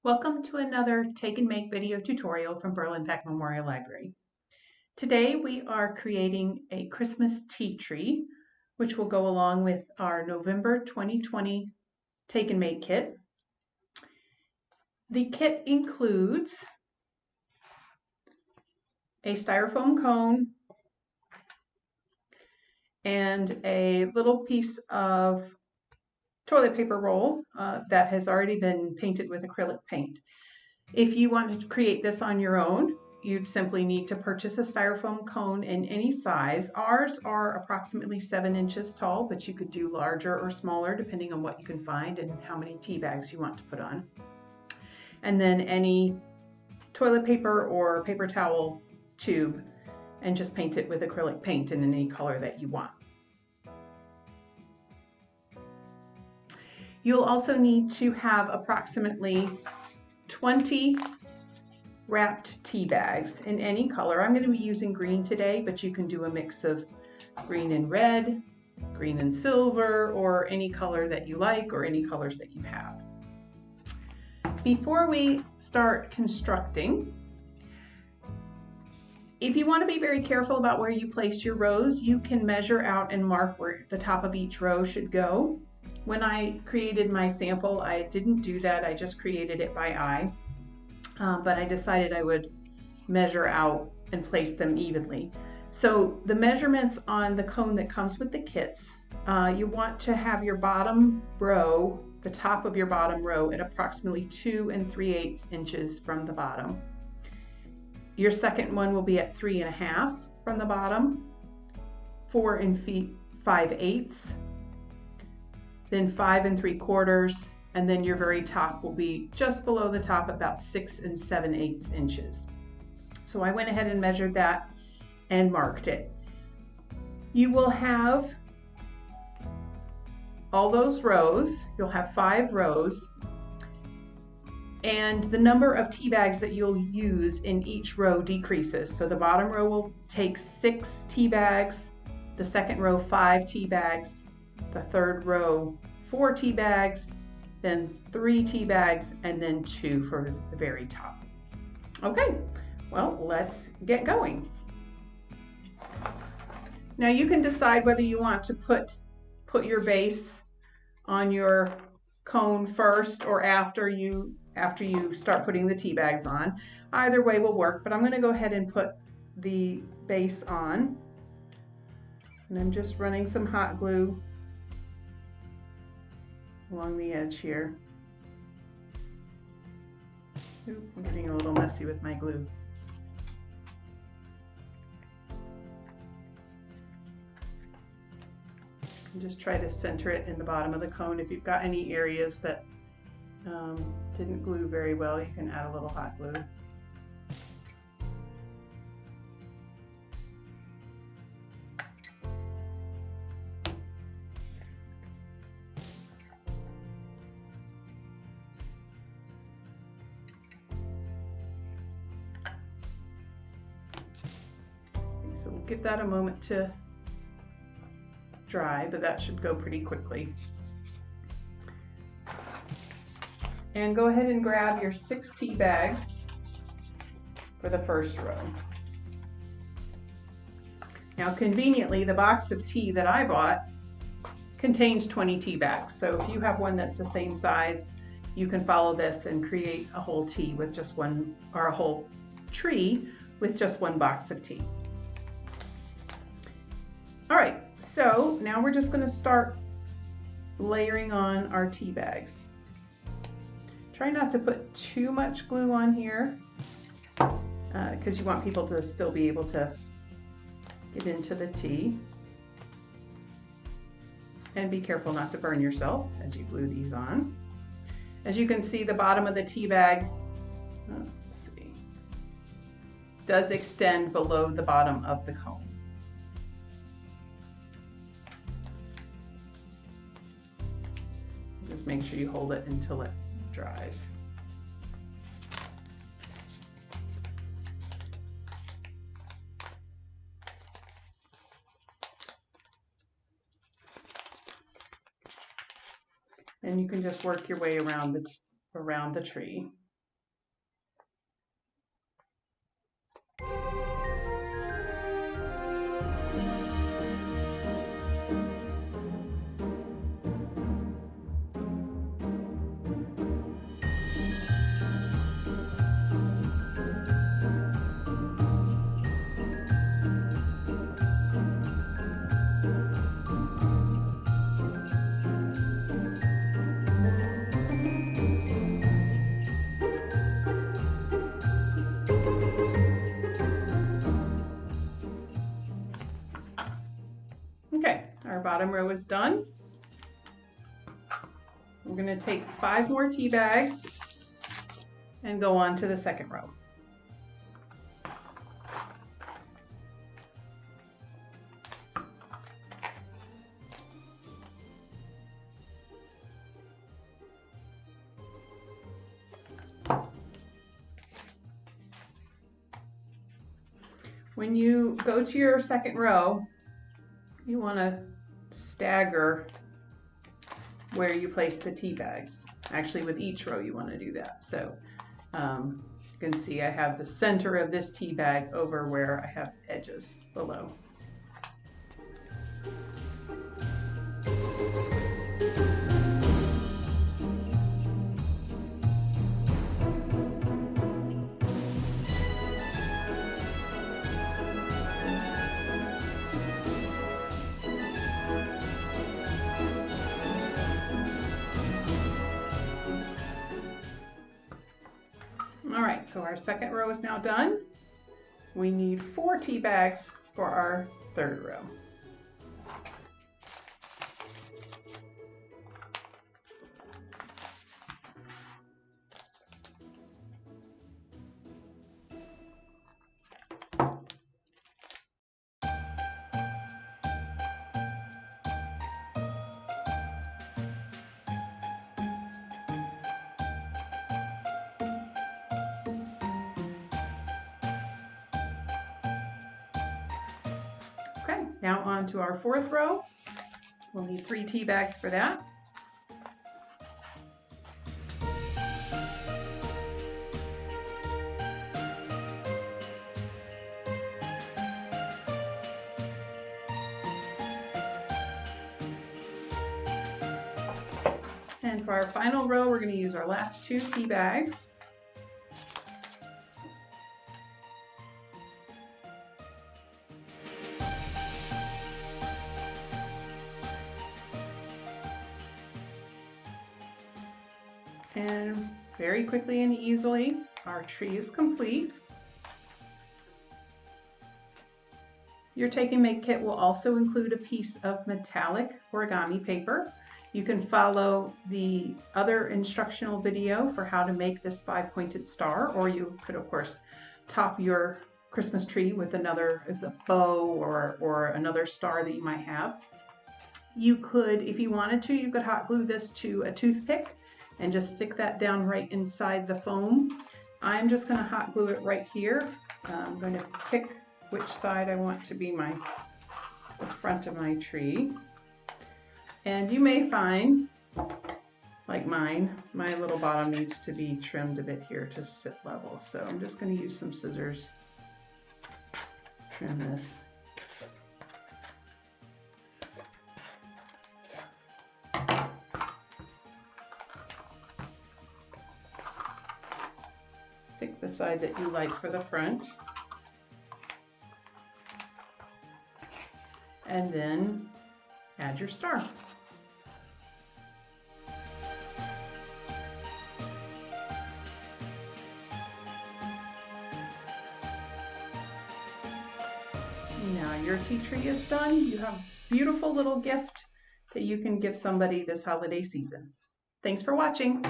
Welcome to another Take and Make video tutorial from Berlin-Peck Memorial Library. Today we are creating a Christmas tea tree, which will go along with our November 2020 Take and Make kit. The kit includes a styrofoam cone and a little piece of toilet paper roll that has already been painted with acrylic paint. If you want to create this on your own, you'd simply need to purchase a styrofoam cone in any size. Ours are approximately 7 inches tall, but you could do larger or smaller depending on what you can find and how many tea bags you want to put on. And then any toilet paper or paper towel tube, and just paint it with acrylic paint in any color that you want. You'll also need to have approximately 20 wrapped tea bags in any color. I'm going to be using green today, but you can do a mix of green and red, green and silver, or any color that you like or any colors that you have. Before we start constructing, if you want to be very careful about where you place your rows, you can measure out and mark where the top of each row should go. When I created my sample, I didn't do that. I just created it by eye, but I decided I would measure out and place them evenly. So the measurements on the cone that comes with the kits, you want to have your bottom row, the top of your bottom row, at approximately 2 3/8 inches from the bottom. Your second one will be at 3 1/2 from the bottom, 4 5/8, then 5 3/4, and then your very top will be just below the top, about 6 7/8 inches. So I went ahead and measured that and marked it. You will have all those rows. You'll have 5 rows, and the number of tea bags that you'll use in each row decreases. So the bottom row will take 6 tea bags, the second row 5 tea bags, the third row 4 tea bags, then 3 tea bags, and then 2 for the very top. Okay, well, let's get going. Now you can decide whether you want to put your base on your cone first or after you start putting the tea bags on. Either way will work, but I'm going to go ahead and put the base on. And I'm just running some hot glue along the edge here. Oop, I'm getting a little messy with my glue. And just try to center it in the bottom of the cone. If you've got any areas that didn't glue very well, you can add a little hot glue. So we'll give that a moment to dry, but that should go pretty quickly. And go ahead and grab your 6 tea bags for the first row. Now conveniently, the box of tea that I bought contains 20 tea bags. So if you have one that's the same size, you can follow this and create a whole tea with just one, or a whole tree with just one box of tea. All right, so now we're just going to start layering on our tea bags. Try not to put too much glue on here because you want people to still be able to get into the tea. And be careful not to burn yourself as you glue these on. As you can see, the bottom of the tea bag, does extend below the bottom of the cone. Just make sure you hold it until it dries. And you can just work your way around the tree. bottom row is done. We're going to take 5 more tea bags and go on to the second row. When you go to your second row, you want to stagger where you place the tea bags. Actually, with each row you want to do that. So you can see I have the center of this tea bag over where I have edges below. All right, so our second row is now done. We need 4 tea bags for our third row. Okay, now on to our fourth row. We'll need 3 tea bags for that. And for our final row, we're going to use our last 2 tea bags. And very quickly and easily, our tree is complete. Your Take and Make kit will also include a piece of metallic origami paper. You can follow the other instructional video for how to make this 5-pointed star, or you could, of course, top your Christmas tree with another bow or another star that you might have. You could, if you wanted to, you could hot glue this to a toothpick and just stick that down right inside the foam. I'm just going to hot glue it right here. I'm going to pick which side I want to be the front of my tree. And you may find, like mine, my little bottom needs to be trimmed a bit here to sit level. So I'm just going to use some scissors, trim this. Pick the side that you like for the front. And then add your star. Now your tea tree is done. You have a beautiful little gift that you can give somebody this holiday season. Thanks for watching.